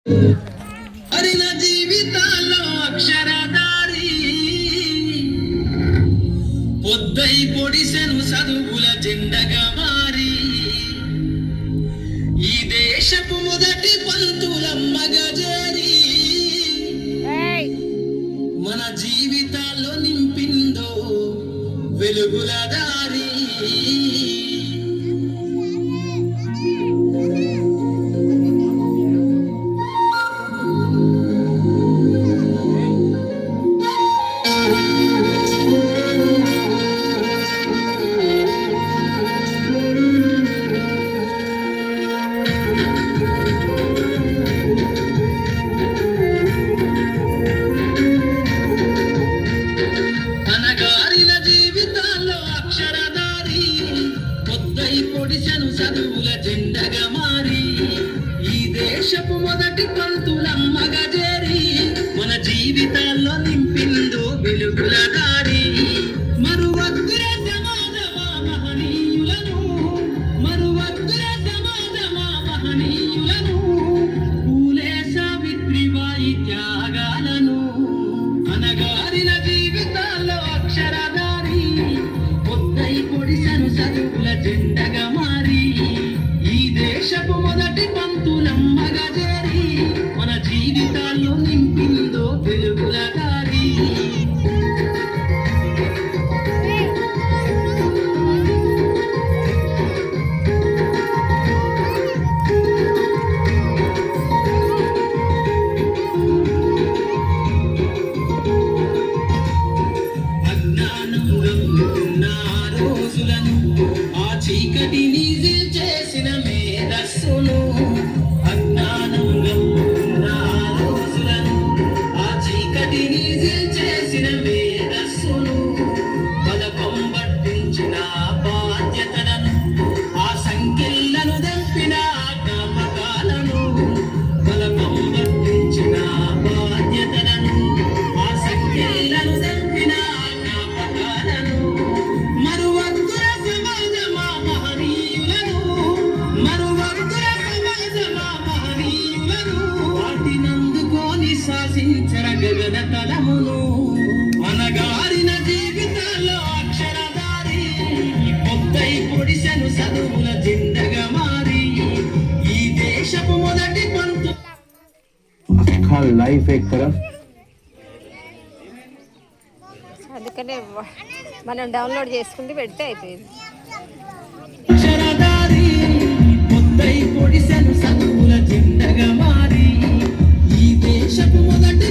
హరిన జీవితాల్లో అక్షరదారి పొద్దై పొడిసెను చదువుల జెండగా మారి ఈ దేశపు మొదటి పంతులమ్మగా చేరి మన జీవితాల్లో నింపిందో వెలుగుల దారి. చదువుల జెండగా మారి ఈ దేశపు మొదటి పంతులమ్మగా చేరి మన జీవితాల్లో నింపిందో వెలుగుల దారి. మరువద్దుర సమాజమా మహనీయులను, మరువద్దుర సమాజమా మహనీయులను, పూలే సావిత్రిబాయి త్యాగాలను. అనగారిన జీవితాల్లో అక్షరదారి పొద్దై పొడిసెను చదువుల జెండగా మారి ఈ దేశపు మొదటి పంతులమ్మగా చేరి మన జీవితాల్లో నింపిందో వెలుగుల దారి. అజ్ఞానంలో ఉన్న రోజులను ఆ చీకటిని చేసిన మేధస్సును, అజ్ఞానంలో ఉన్న రోజులను ఆ చీకటిని చేసిన మేధస్సును, బలపం పట్టించిన బాధ్యతలను ఆ సంఖ్యలను దంపిన జ్ఞాపకాలను, బలపం పట్టించిన బాధ్యతలను ఆ సంఖ్యలను దంపిన జ్ఞాపకాలను. మరువద్దుర సమాజమా మహనీయులను, మరువద్దుర సమాజమా మహనీయులను, వాటినందుకోని శాసించర గగన తలమును. అనగారిన జీవితాల్లో అక్షరదారి పొద్దై పొడిసెను చదువుల జెండగా మారి ఈ దేశపు మొదటి పంతు. अक्खा लाइफ एक तरफ అందుకనే మనం డౌన్లోడ్ చేసుకుంటే పెడితే అయిపోయింది. అక్షరదారి పొద్దై పొడిసెను చదువుల జెండగా మారి ఈ దేశపు మొదటి